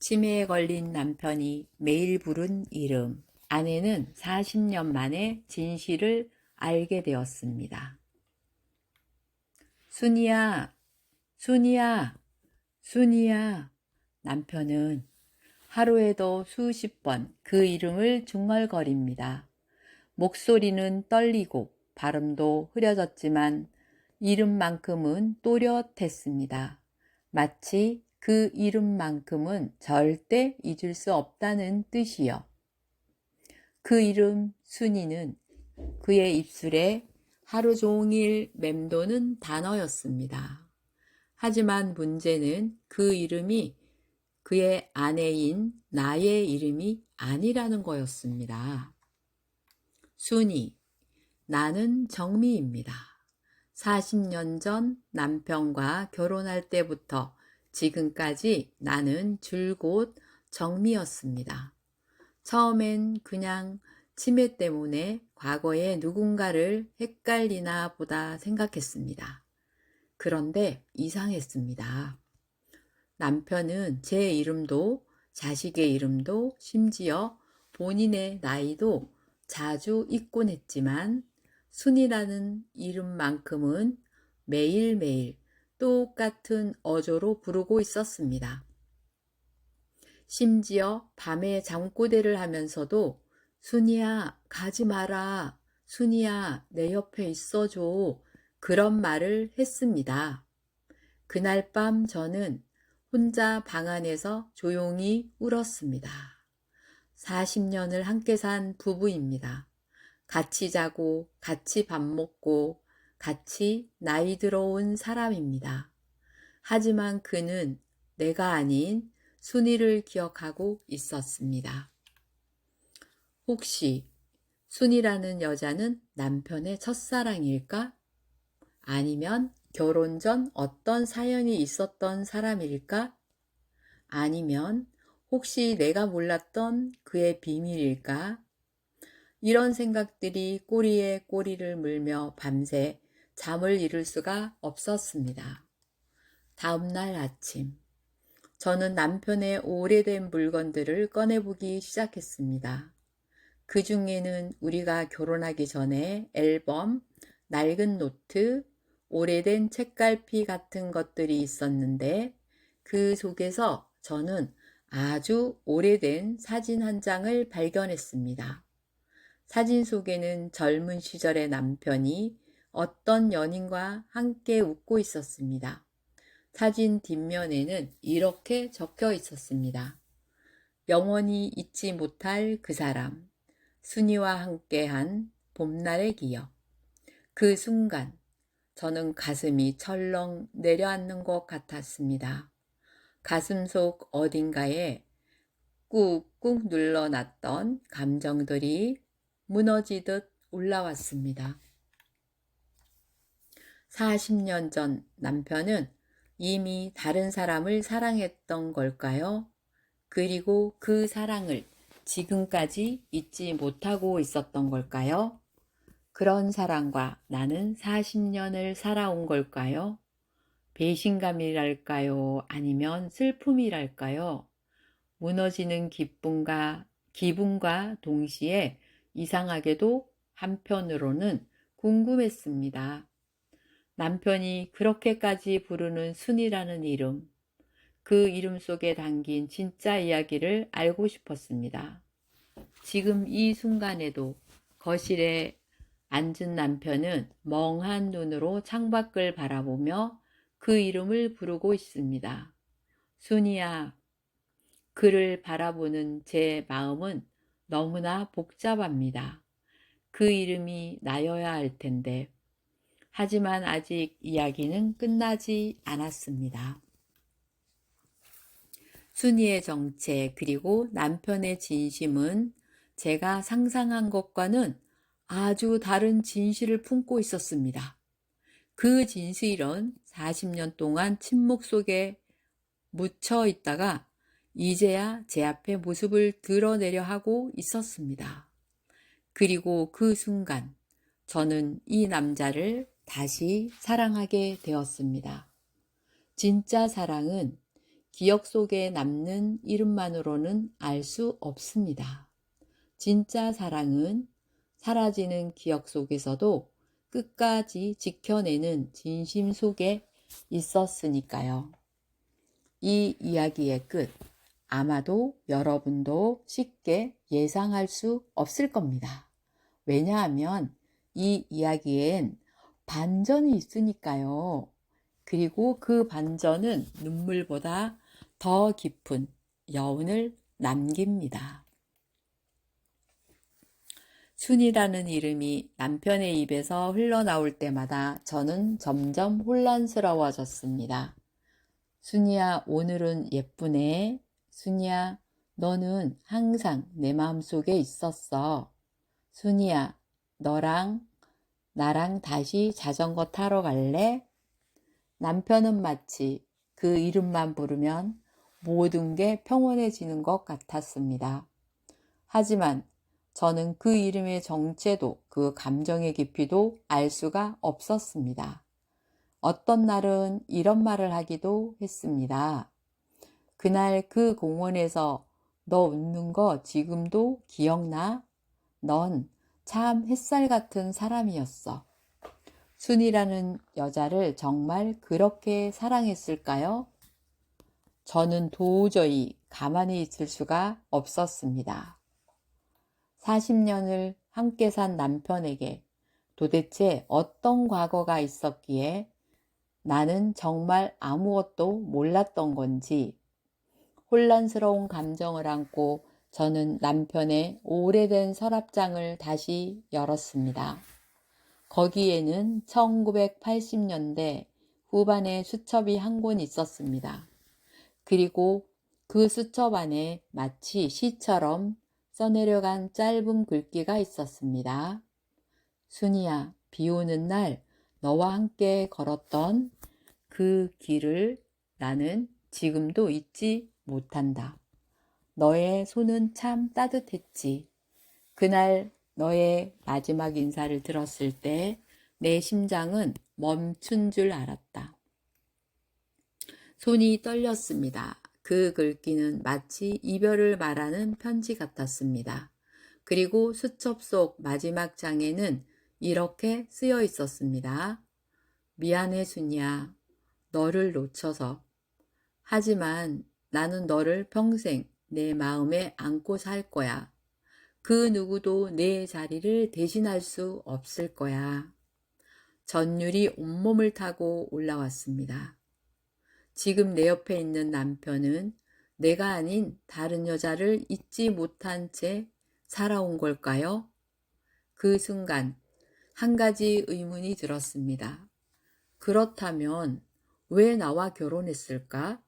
치매에 걸린 남편이 매일 부른 이름. 아내는 40년 만에 진실을 알게 되었습니다. 순이야, 순이야, 순이야. 남편은 하루에도 수십 번 그 이름을 중얼거립니다. 목소리는 떨리고 발음도 흐려졌지만 이름만큼은 또렷했습니다. 마치 그 이름만큼은 절대 잊을 수 없다는 뜻이요. 그 이름 순이는 그의 입술에 하루 종일 맴도는 단어였습니다. 하지만 문제는 그 이름이 그의 아내인 나의 이름이 아니라는 거였습니다. 순이, 나는 정미입니다. 40년 전 남편과 결혼할 때부터 지금까지 나는 줄곧 정미였습니다. 처음엔 그냥 치매 때문에 과거에 누군가를 헷갈리나 보다 생각했습니다. 그런데 이상했습니다. 남편은 제 이름도 자식의 이름도 심지어 본인의 나이도 자주 잊곤 했지만 순이라는 이름만큼은 매일매일 똑같은 어조로 부르고 있었습니다. 심지어 밤에 잠꼬대를 하면서도 순이야 가지 마라, 순이야 내 옆에 있어줘, 그런 말을 했습니다. 그날 밤 저는 혼자 방 안에서 조용히 울었습니다. 40년을 함께 산 부부입니다. 같이 자고 같이 밥 먹고 같이 나이 들어온 사람입니다. 하지만 그는 내가 아닌 순이를 기억하고 있었습니다. 혹시 순이라는 여자는 남편의 첫사랑일까? 아니면 결혼 전 어떤 사연이 있었던 사람일까? 아니면 혹시 내가 몰랐던 그의 비밀일까? 이런 생각들이 꼬리에 꼬리를 물며 밤새 잠을 이룰 수가 없었습니다. 다음 날 아침, 저는 남편의 오래된 물건들을 꺼내보기 시작했습니다. 그 중에는 우리가 결혼하기 전에 앨범, 낡은 노트, 오래된 책갈피 같은 것들이 있었는데 그 속에서 저는 아주 오래된 사진 한 장을 발견했습니다. 사진 속에는 젊은 시절의 남편이 어떤 연인과 함께 웃고 있었습니다. 사진 뒷면에는 이렇게 적혀 있었습니다. 영원히 잊지 못할 그 사람, 순이와 함께한 봄날의 기억. 그 순간 저는 가슴이 철렁 내려앉는 것 같았습니다. 가슴속 어딘가에 꾹꾹 눌러놨던 감정들이 무너지듯 올라왔습니다. 40년 전 남편은 이미 다른 사람을 사랑했던 걸까요? 그리고 그 사랑을 지금까지 잊지 못하고 있었던 걸까요? 그런 사람과 나는 40년을 살아온 걸까요? 배신감이랄까요? 아니면 슬픔이랄까요? 무너지는 기분과 동시에 이상하게도 한편으로는 궁금했습니다. 남편이 그렇게까지 부르는 순이라는 이름, 그 이름 속에 담긴 진짜 이야기를 알고 싶었습니다. 지금 이 순간에도 거실에 앉은 남편은 멍한 눈으로 창밖을 바라보며 그 이름을 부르고 있습니다. 순이야. 그를 바라보는 제 마음은 너무나 복잡합니다. 그 이름이 나여야 할 텐데. 하지만 아직 이야기는 끝나지 않았습니다. 순이의 정체 그리고 남편의 진심은 제가 상상한 것과는 아주 다른 진실을 품고 있었습니다. 그 진실은 40년 동안 침묵 속에 묻혀 있다가 이제야 제 앞에 모습을 드러내려 하고 있었습니다. 그리고 그 순간 저는 이 남자를 다시 사랑하게 되었습니다. 진짜 사랑은 기억 속에 남는 이름만으로는 알 수 없습니다. 진짜 사랑은 사라지는 기억 속에서도 끝까지 지켜내는 진심 속에 있었으니까요. 이 이야기의 끝, 아마도 여러분도 쉽게 예상할 수 없을 겁니다. 왜냐하면 이 이야기엔 반전이 있으니까요. 그리고 그 반전은 눈물보다 더 깊은 여운을 남깁니다. 순이라는 이름이 남편의 입에서 흘러나올 때마다 저는 점점 혼란스러워졌습니다. 순이야, 오늘은 예쁘네. 순이야, 너는 항상 내 마음속에 있었어. 순이야, 너랑 나랑 다시 자전거 타러 갈래? 남편은 마치 그 이름만 부르면 모든 게 평온해지는 것 같았습니다. 하지만 저는 그 이름의 정체도 그 감정의 깊이도 알 수가 없었습니다. 어떤 날은 이런 말을 하기도 했습니다. 그날 그 공원에서 너 웃는 거 지금도 기억나? 넌 참 햇살 같은 사람이었어. 순이라는 여자를 정말 그렇게 사랑했을까요? 저는 도저히 가만히 있을 수가 없었습니다. 40년을 함께 산 남편에게 도대체 어떤 과거가 있었기에 나는 정말 아무것도 몰랐던 건지 혼란스러운 감정을 안고 저는 남편의 오래된 서랍장을 다시 열었습니다. 거기에는 1980년대 후반의 수첩이 한 권 있었습니다. 그리고 그 수첩 안에 마치 시처럼 써내려간 짧은 글귀가 있었습니다. 순이야, 비 오는 날 너와 함께 걸었던 그 길을 나는 지금도 잊지 못한다. 너의 손은 참 따뜻했지. 그날 너의 마지막 인사를 들었을 때 내 심장은 멈춘 줄 알았다. 손이 떨렸습니다. 그 글귀는 마치 이별을 말하는 편지 같았습니다. 그리고 수첩 속 마지막 장에는 이렇게 쓰여 있었습니다. 미안해 순이야. 너를 놓쳐서. 하지만 나는 너를 평생 내 마음에 안고 살 거야. 그 누구도 내 자리를 대신할 수 없을 거야. 전율이 온몸을 타고 올라왔습니다. 지금 내 옆에 있는 남편은 내가 아닌 다른 여자를 잊지 못한 채 살아온 걸까요? 그 순간 한 가지 의문이 들었습니다. 그렇다면 왜 나와 결혼했을까?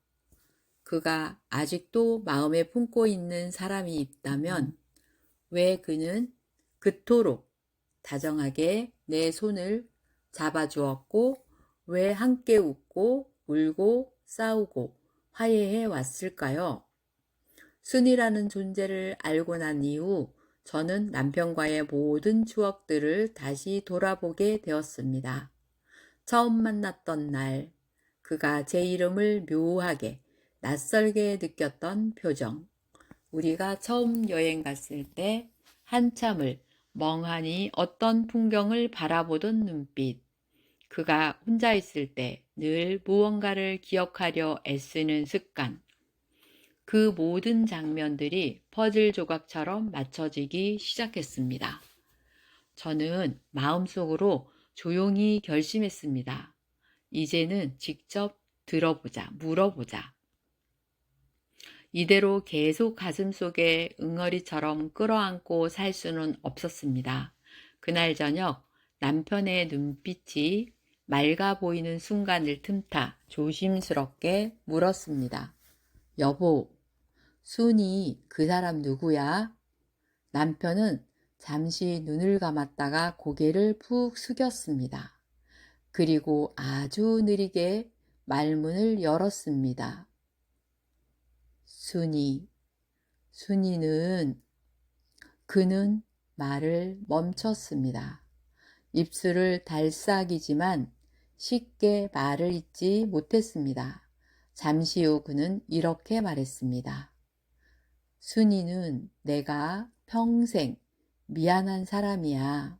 그가 아직도 마음에 품고 있는 사람이 있다면 왜 그는 그토록 다정하게 내 손을 잡아주었고 왜 함께 웃고 울고 싸우고 화해해 왔을까요? 순이라는 존재를 알고 난 이후 저는 남편과의 모든 추억들을 다시 돌아보게 되었습니다. 처음 만났던 날, 그가 제 이름을 묘하게 낯설게 느꼈던 표정, 우리가 처음 여행 갔을 때 한참을 멍하니 어떤 풍경을 바라보던 눈빛, 그가 혼자 있을 때 늘 무언가를 기억하려 애쓰는 습관, 그 모든 장면들이 퍼즐 조각처럼 맞춰지기 시작했습니다. 저는 마음속으로 조용히 결심했습니다. 이제는 직접 들어보자, 물어보자. 이대로 계속 가슴속에 응어리처럼 끌어안고 살 수는 없었습니다. 그날 저녁 남편의 눈빛이 맑아 보이는 순간을 틈타 조심스럽게 물었습니다. 여보, 순이 그 사람 누구야? 남편은 잠시 눈을 감았다가 고개를 푹 숙였습니다. 그리고 아주 느리게 말문을 열었습니다. 순이는 그는 말을 멈췄습니다. 입술을 달싹이지만 쉽게 말을 잇지 못했습니다. 잠시 후 그는 이렇게 말했습니다. 순이는 내가 평생 미안한 사람이야.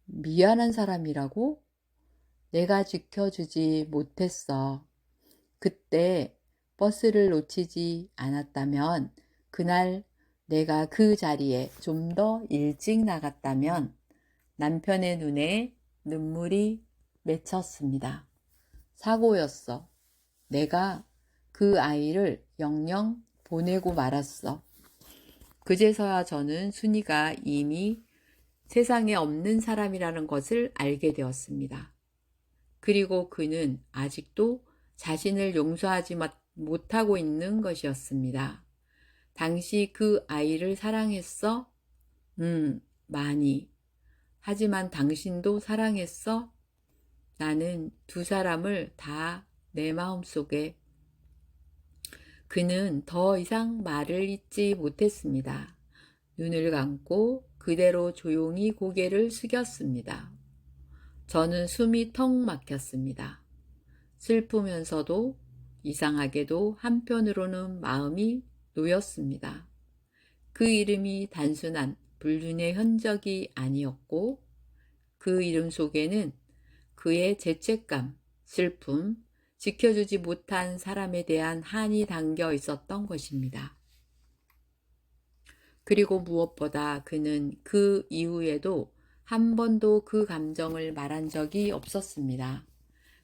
미안한 사람이라고? 내가 지켜주지 못했어. 그때 버스를 놓치지 않았다면, 그날 내가 그 자리에 좀 더 일찍 나갔다면 남편의 눈에 눈물이 맺혔습니다. 사고였어. 내가 그 아이를 영영 보내고 말았어. 그제서야 저는 순이가 이미 세상에 없는 사람이라는 것을 알게 되었습니다. 그리고 그는 아직도 자신을 용서하지 못하고 있는 것이었습니다. 당시 그 아이를 사랑했어? 많이. 하지만 당신도 사랑했어? 나는 두 사람을 다 내 마음속에. 그는 더 이상 말을 잇지 못했습니다. 눈을 감고 그대로 조용히 고개를 숙였습니다. 저는 숨이 턱 막혔습니다. 슬프면서도 이상하게도 한편으로는 마음이 놓였습니다. 그 이름이 단순한 불륜의 흔적이 아니었고, 그 이름 속에는 그의 죄책감, 슬픔, 지켜주지 못한 사람에 대한 한이 담겨 있었던 것입니다. 그리고 무엇보다 그는 그 이후에도 한 번도 그 감정을 말한 적이 없었습니다.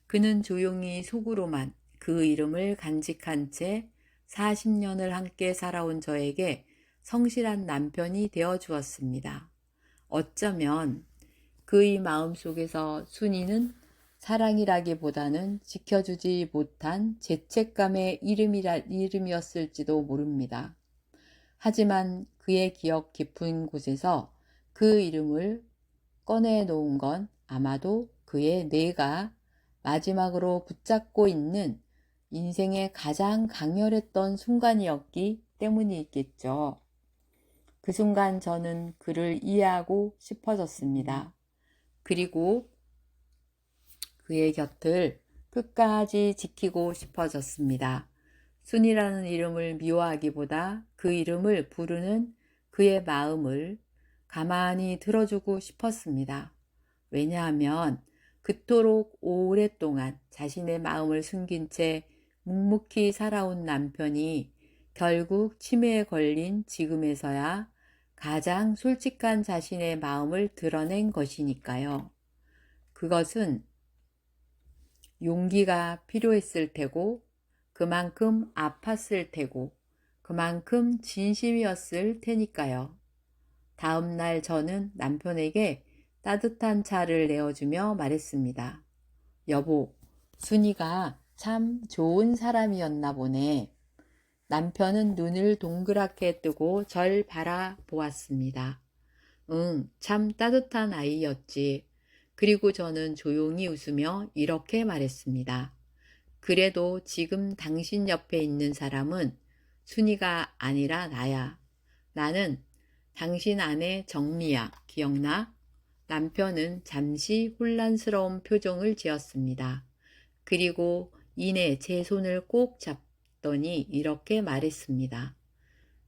그는 조용히 속으로만 그 이름을 간직한 채 40년을 함께 살아온 저에게 성실한 남편이 되어 주었습니다. 어쩌면 그의 마음속에서 순이는 사랑이라기보다는 지켜주지 못한 죄책감의 이름이었을지도 모릅니다. 하지만 그의 기억 깊은 곳에서 그 이름을 꺼내놓은 건 아마도 그의 뇌가 마지막으로 붙잡고 있는 인생의 가장 강렬했던 순간이었기 때문이겠죠. 그 순간 저는 그를 이해하고 싶어졌습니다. 그리고 그의 곁을 끝까지 지키고 싶어졌습니다. 순이라는 이름을 미워하기보다 그 이름을 부르는 그의 마음을 가만히 들어주고 싶었습니다. 왜냐하면 그토록 오랫동안 자신의 마음을 숨긴 채 묵묵히 살아온 남편이 결국 치매에 걸린 지금에서야 가장 솔직한 자신의 마음을 드러낸 것이니까요. 그것은 용기가 필요했을 테고, 그만큼 아팠을 테고, 그만큼 진심이었을 테니까요. 다음 날 저는 남편에게 따뜻한 차를 내어주며 말했습니다. 여보, 순이가 참 좋은 사람이었나 보네. 남편은 눈을 동그랗게 뜨고 절 바라보았습니다. 응, 참 따뜻한 아이였지. 그리고 저는 조용히 웃으며 이렇게 말했습니다. 그래도 지금 당신 옆에 있는 사람은 순이가 아니라 나야. 나는 당신 아내 정미야. 기억나? 남편은 잠시 혼란스러운 표정을 지었습니다. 그리고 이내 제 손을 꼭 잡더니 이렇게 말했습니다.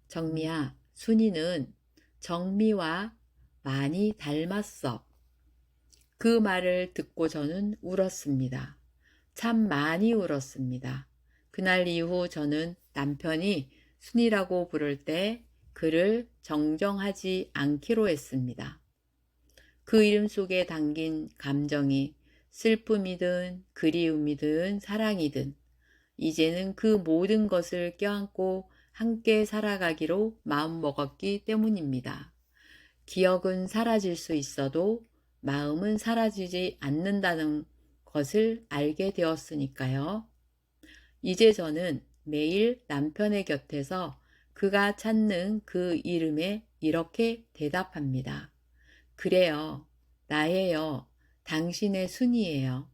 정미야, 순이는 정미와 많이 닮았어. 그 말을 듣고 저는 울었습니다. 참 많이 울었습니다. 그날 이후 저는 남편이 순이라고 부를 때 그를 정정하지 않기로 했습니다. 그 이름 속에 담긴 감정이 슬픔이든 그리움이든 사랑이든 이제는 그 모든 것을 껴안고 함께 살아가기로 마음먹었기 때문입니다. 기억은 사라질 수 있어도 마음은 사라지지 않는다는 것을 알게 되었으니까요. 이제 저는 매일 남편의 곁에서 그가 찾는 그 이름에 이렇게 대답합니다. 그래요. 나예요. 당신의 순이에요.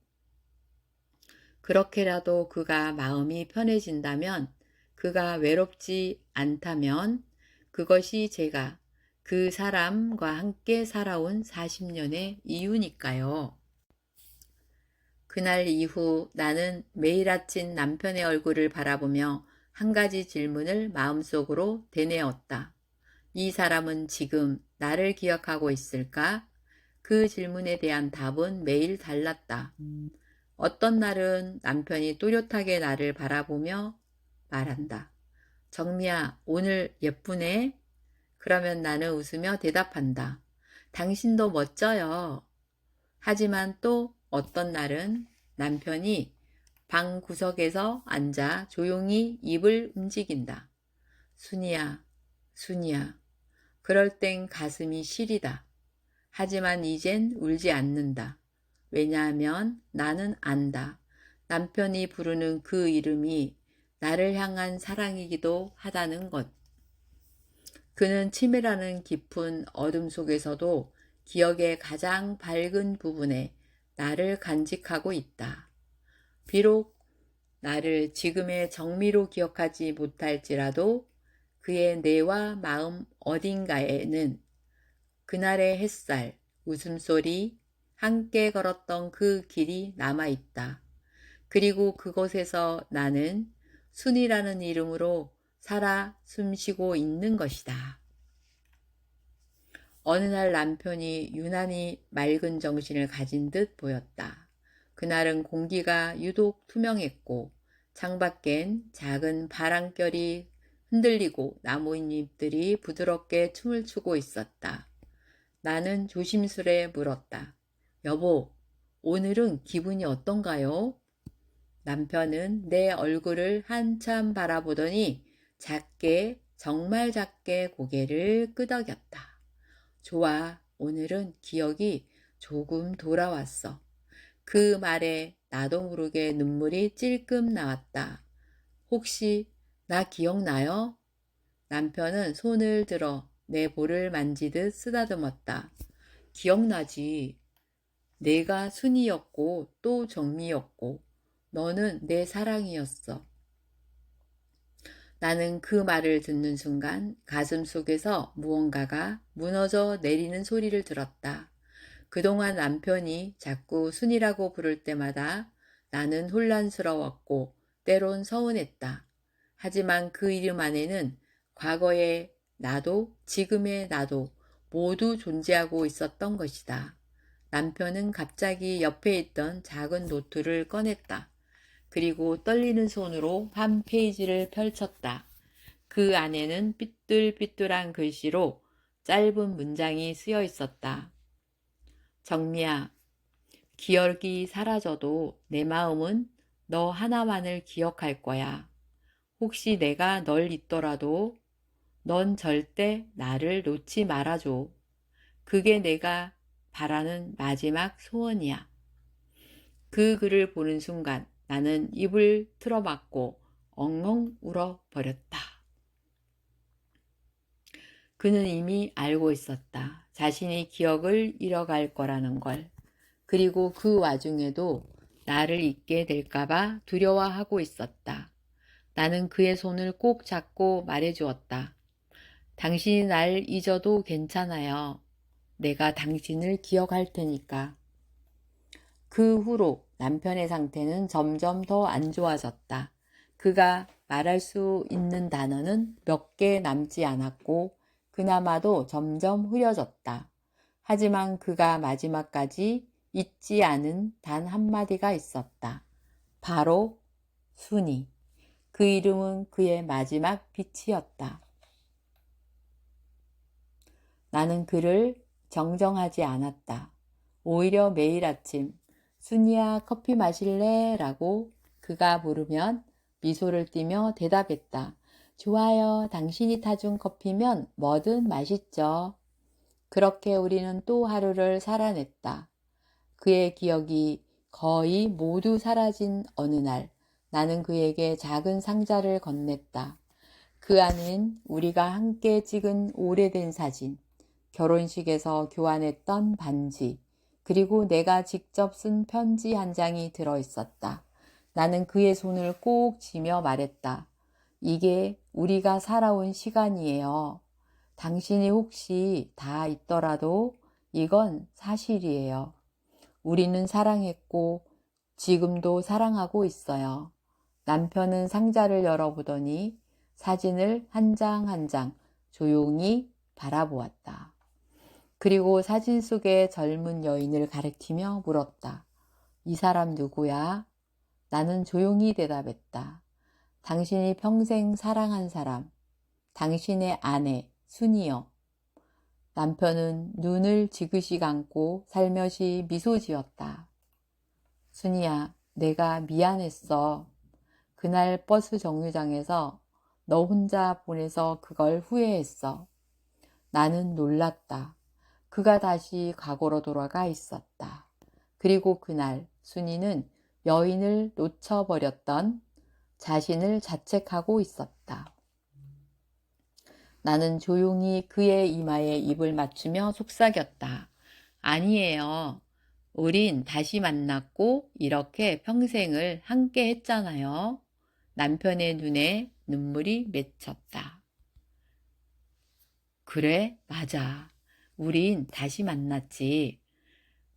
그렇게라도 그가 마음이 편해진다면, 그가 외롭지 않다면 그것이 제가 그 사람과 함께 살아온 40년의 이유니까요. 그날 이후 나는 매일 아침 남편의 얼굴을 바라보며 한 가지 질문을 마음속으로 되뇌었다. 이 사람은 지금 나를 기억하고 있을까? 그 질문에 대한 답은 매일 달랐다. 어떤 날은 남편이 또렷하게 나를 바라보며 말한다. 정미야, 오늘 예쁘네? 그러면 나는 웃으며 대답한다. 당신도 멋져요. 하지만 또 어떤 날은 남편이 방 구석에서 앉아 조용히 입을 움직인다. 순이야, 순이야. 그럴 땐 가슴이 시리다. 하지만 이젠 울지 않는다. 왜냐하면 나는 안다. 남편이 부르는 그 이름이 나를 향한 사랑이기도 하다는 것. 그는 치밀하는 깊은 어둠 속에서도 기억의 가장 밝은 부분에 나를 간직하고 있다. 비록 나를 지금의 정미로 기억하지 못할지라도 그의 뇌와 마음 어딘가에는 그날의 햇살, 웃음소리, 함께 걸었던 그 길이 남아있다. 그리고 그곳에서 나는 순이라는 이름으로 살아 숨쉬고 있는 것이다. 어느 날 남편이 유난히 맑은 정신을 가진 듯 보였다. 그날은 공기가 유독 투명했고 창밖엔 작은 바람결이 흔들리고 나뭇잎들이 부드럽게 춤을 추고 있었다. 나는 조심스레 물었다. 여보, 오늘은 기분이 어떤가요? 남편은 내 얼굴을 한참 바라보더니 작게, 정말 작게 고개를 끄덕였다. 좋아, 오늘은 기억이 조금 돌아왔어. 그 말에 나도 모르게 눈물이 찔끔 나왔다. 혹시 나 기억나요? 남편은 손을 들어 내 볼을 만지듯 쓰다듬었다. 기억나지? 내가 순이었고 또 정미였고 너는 내 사랑이었어. 나는 그 말을 듣는 순간 가슴 속에서 무언가가 무너져 내리는 소리를 들었다. 그동안 남편이 자꾸 순이라고 부를 때마다 나는 혼란스러웠고 때론 서운했다. 하지만 그 이름 안에는 과거의 나도 지금의 나도 모두 존재하고 있었던 것이다. 남편은 갑자기 옆에 있던 작은 노트를 꺼냈다. 그리고 떨리는 손으로 한 페이지를 펼쳤다. 그 안에는 삐뚤삐뚤한 글씨로 짧은 문장이 쓰여 있었다. 정미야, 기억이 사라져도 내 마음은 너 하나만을 기억할 거야. 혹시 내가 널 잊더라도 넌 절대 나를 놓지 말아줘. 그게 내가 바라는 마지막 소원이야. 그 글을 보는 순간 나는 입을 틀어막고 엉엉 울어버렸다. 그는 이미 알고 있었다. 자신이 기억을 잃어갈 거라는 걸. 그리고 그 와중에도 나를 잊게 될까봐 두려워하고 있었다. 나는 그의 손을 꼭 잡고 말해주었다. 당신이 날 잊어도 괜찮아요. 내가 당신을 기억할 테니까. 그 후로 남편의 상태는 점점 더 안 좋아졌다. 그가 말할 수 있는 단어는 몇 개 남지 않았고 그나마도 점점 흐려졌다. 하지만 그가 마지막까지 잊지 않은 단 한마디가 있었다. 바로 순이. 그 이름은 그의 마지막 빛이었다. 나는 그를 정정하지 않았다. 오히려 매일 아침 순이야 커피 마실래? 라고 그가 부르면 미소를 띠며 대답했다. 좋아요. 당신이 타준 커피면 뭐든 맛있죠. 그렇게 우리는 또 하루를 살아냈다. 그의 기억이 거의 모두 사라진 어느 날 나는 그에게 작은 상자를 건넸다. 그 안엔 우리가 함께 찍은 오래된 사진, 결혼식에서 교환했던 반지, 그리고 내가 직접 쓴 편지 한 장이 들어있었다. 나는 그의 손을 꼭 쥐며 말했다. 이게 우리가 살아온 시간이에요. 당신이 혹시 다 잊더라도 이건 사실이에요. 우리는 사랑했고 지금도 사랑하고 있어요. 남편은 상자를 열어보더니 사진을 한 장 한 장 조용히 바라보았다. 그리고 사진 속의 젊은 여인을 가리키며 물었다. 이 사람 누구야? 나는 조용히 대답했다. 당신이 평생 사랑한 사람, 당신의 아내, 순이요. 남편은 눈을 지그시 감고 살며시 미소 지었다. 순이야, 내가 미안했어. 그날 버스 정류장에서 너 혼자 보내서 그걸 후회했어. 나는 놀랐다. 그가 다시 과거로 돌아가 있었다. 그리고 그날 순이는 여인을 놓쳐버렸던 자신을 자책하고 있었다. 나는 조용히 그의 이마에 입을 맞추며 속삭였다. 아니에요. 우린 다시 만났고 이렇게 평생을 함께 했잖아요. 남편의 눈에 눈물이 맺혔다. 그래, 맞아. 우린 다시 만났지.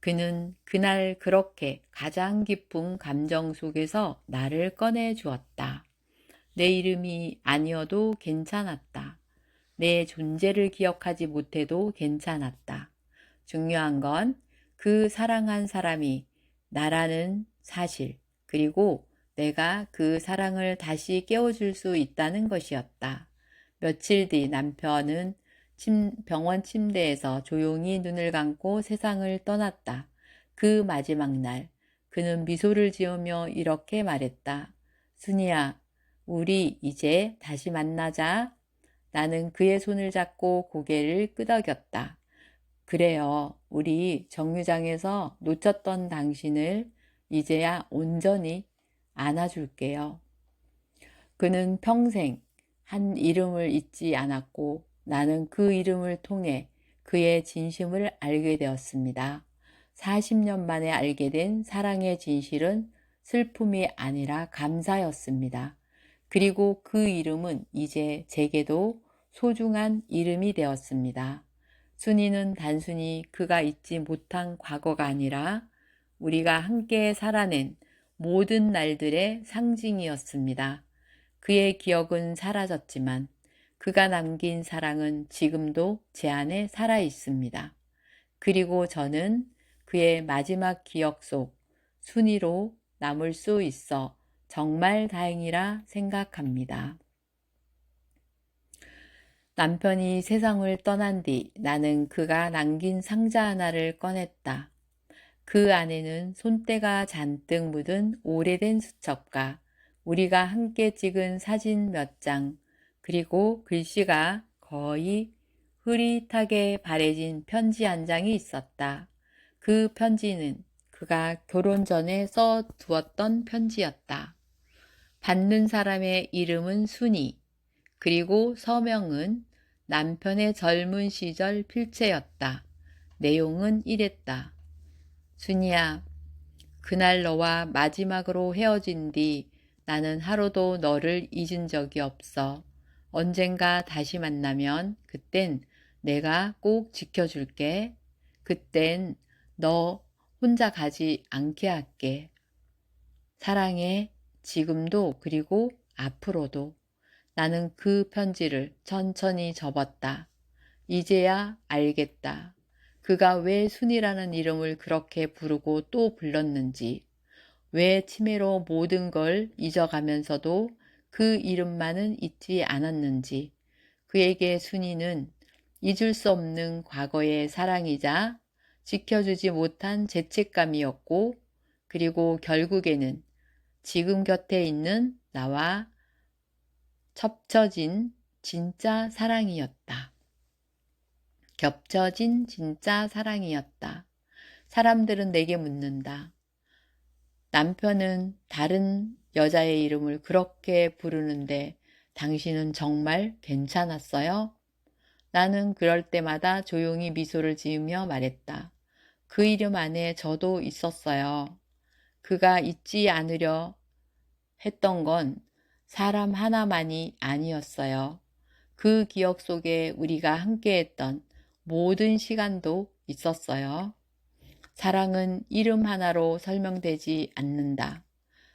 그는 그날 그렇게 가장 깊은 감정 속에서 나를 꺼내 주었다. 내 이름이 아니어도 괜찮았다. 내 존재를 기억하지 못해도 괜찮았다. 중요한 건 그 사랑한 사람이 나라는 사실, 그리고 내가 그 사랑을 다시 깨워줄 수 있다는 것이었다. 며칠 뒤 남편은 병원 침대에서 조용히 눈을 감고 세상을 떠났다. 그 마지막 날, 그는 미소를 지으며 이렇게 말했다. 순이야, 우리 이제 다시 만나자. 나는 그의 손을 잡고 고개를 끄덕였다. 그래요. 우리 정류장에서 놓쳤던 당신을 이제야 온전히 안아줄게요. 그는 평생 한 이름을 잊지 않았고 나는 그 이름을 통해 그의 진심을 알게 되었습니다. 40년 만에 알게 된 사랑의 진실은 슬픔이 아니라 감사였습니다. 그리고 그 이름은 이제 제게도 소중한 이름이 되었습니다. 순이는 단순히 그가 잊지 못한 과거가 아니라 우리가 함께 살아낸 모든 날들의 상징이었습니다. 그의 기억은 사라졌지만 그가 남긴 사랑은 지금도 제 안에 살아 있습니다. 그리고 저는 그의 마지막 기억 속 순이로 남을 수 있어 정말 다행이라 생각합니다. 남편이 세상을 떠난 뒤 나는 그가 남긴 상자 하나를 꺼냈다. 그 안에는 손때가 잔뜩 묻은 오래된 수첩과 우리가 함께 찍은 사진 몇 장, 그리고 글씨가 거의 흐릿하게 바래진 편지 한 장이 있었다. 그 편지는 그가 결혼 전에 써두었던 편지였다. 받는 사람의 이름은 순이, 그리고 서명은 남편의 젊은 시절 필체였다. 내용은 이랬다. 순이야, 그날 너와 마지막으로 헤어진 뒤 나는 하루도 너를 잊은 적이 없어. 언젠가 다시 만나면 그땐 내가 꼭 지켜줄게. 그땐 너 혼자 가지 않게 할게. 사랑해. 지금도 그리고 앞으로도. 나는 그 편지를 천천히 접었다. 이제야 알겠다. 그가 왜 순이라는 이름을 그렇게 부르고 또 불렀는지, 왜 치매로 모든 걸 잊어가면서도 그 이름만은 잊지 않았는지, 그에게 순이는 잊을 수 없는 과거의 사랑이자 지켜주지 못한 죄책감이었고, 그리고 결국에는 지금 곁에 있는 나와 겹쳐진 진짜 사랑이었다. 겹쳐진 진짜 사랑이었다. 사람들은 내게 묻는다. 남편은 다른 여자의 이름을 그렇게 부르는데 당신은 정말 괜찮았어요? 나는 그럴 때마다 조용히 미소를 지으며 말했다. 그 이름 안에 저도 있었어요. 그가 잊지 않으려 했던 건 사람 하나만이 아니었어요. 그 기억 속에 우리가 함께했던 모든 시간도 있었어요. 사랑은 이름 하나로 설명되지 않는다.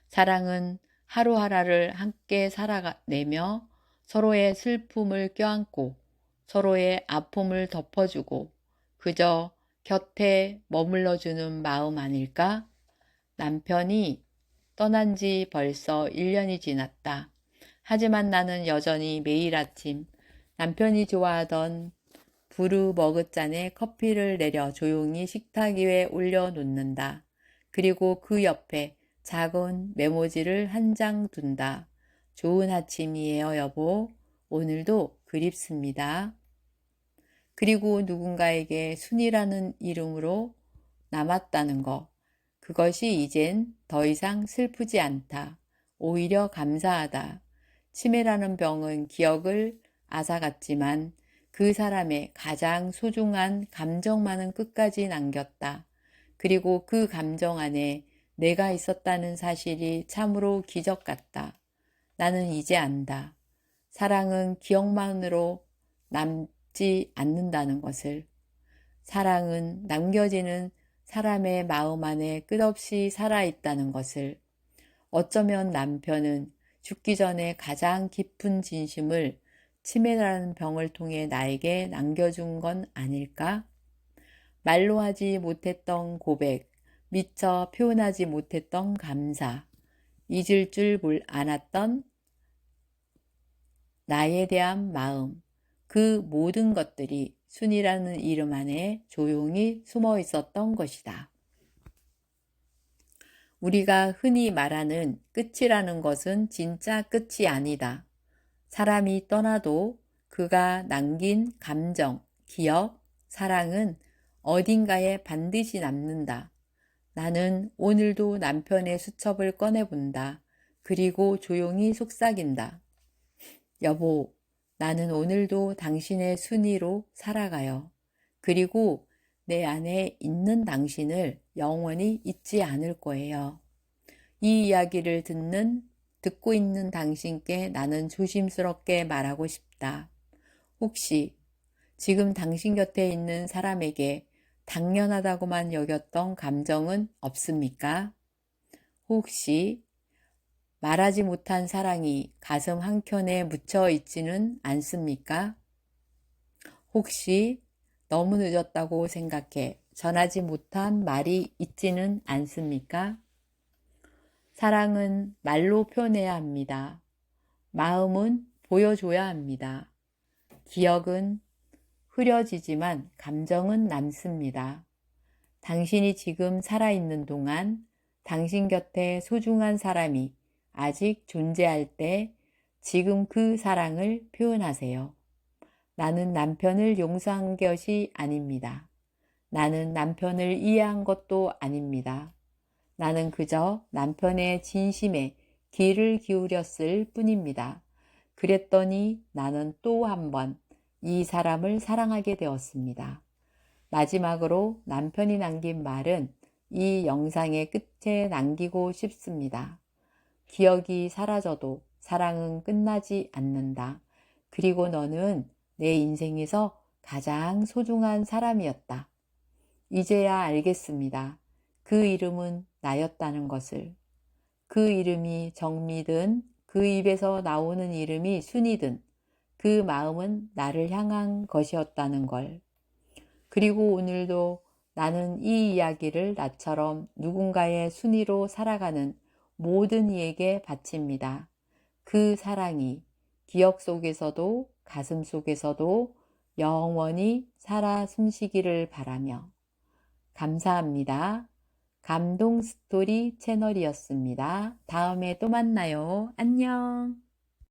사랑은 하루하루를 함께 살아내며 서로의 슬픔을 껴안고 서로의 아픔을 덮어주고 그저 곁에 머물러주는 마음 아닐까? 남편이 떠난 지 벌써 1년이 지났다. 하지만 나는 여전히 매일 아침 남편이 좋아하던 부르 머그잔에 커피를 내려 조용히 식탁 위에 올려놓는다. 그리고 그 옆에 작은 메모지를 한 장 둔다. 좋은 아침이에요, 여보. 오늘도 그립습니다. 그리고 누군가에게 순이라는 이름으로 남았다는 것. 그것이 이젠 더 이상 슬프지 않다. 오히려 감사하다. 치매라는 병은 기억을 앗아갔지만 그 사람의 가장 소중한 감정만은 끝까지 남겼다. 그리고 그 감정 안에 내가 있었다는 사실이 참으로 기적 같다. 나는 이제 안다. 사랑은 기억만으로 남지 않는다는 것을. 사랑은 남겨지는 사람의 마음 안에 끝없이 살아있다는 것을. 어쩌면 남편은 죽기 전에 가장 깊은 진심을 치매라는 병을 통해 나에게 남겨준 건 아닐까? 말로 하지 못했던 고백, 미처 표현하지 못했던 감사, 잊을 줄 알았던 나에 대한 마음, 그 모든 것들이 순이라는 이름 안에 조용히 숨어 있었던 것이다. 우리가 흔히 말하는 끝이라는 것은 진짜 끝이 아니다. 사람이 떠나도 그가 남긴 감정, 기억, 사랑은 어딘가에 반드시 남는다. 나는 오늘도 남편의 수첩을 꺼내본다. 그리고 조용히 속삭인다. 여보, 나는 오늘도 당신의 순위로 살아가요. 그리고 내 안에 있는 당신을 영원히 잊지 않을 거예요. 이 이야기를 듣고 있는 당신께 나는 조심스럽게 말하고 싶다. 혹시 지금 당신 곁에 있는 사람에게 당연하다고만 여겼던 감정은 없습니까? 혹시 말하지 못한 사랑이 가슴 한켠에 묻혀 있지는 않습니까? 혹시 너무 늦었다고 생각해 전하지 못한 말이 있지는 않습니까? 사랑은 말로 표현해야 합니다. 마음은 보여줘야 합니다. 기억은 흐려지지만 감정은 남습니다. 당신이 지금 살아있는 동안 당신 곁에 소중한 사람이 아직 존재할 때 지금 그 사랑을 표현하세요. 나는 남편을 용서한 것이 아닙니다. 나는 남편을 이해한 것도 아닙니다. 나는 그저 남편의 진심에 귀를 기울였을 뿐입니다. 그랬더니 나는 또 한 번 이 사람을 사랑하게 되었습니다. 마지막으로 남편이 남긴 말은 이 영상의 끝에 남기고 싶습니다. 기억이 사라져도 사랑은 끝나지 않는다. 그리고 너는 내 인생에서 가장 소중한 사람이었다. 이제야 알겠습니다. 그 이름은 나였다는 것을. 그 이름이 정미든 그 입에서 나오는 이름이 순이든 그 마음은 나를 향한 것이었다는 걸. 그리고 오늘도 나는 이 이야기를 나처럼 누군가의 순위로 살아가는 모든 이에게 바칩니다. 그 사랑이 기억 속에서도 가슴 속에서도 영원히 살아 숨쉬기를 바라며 감사합니다. 감동 스토리 채널이었습니다. 다음에 또 만나요. 안녕.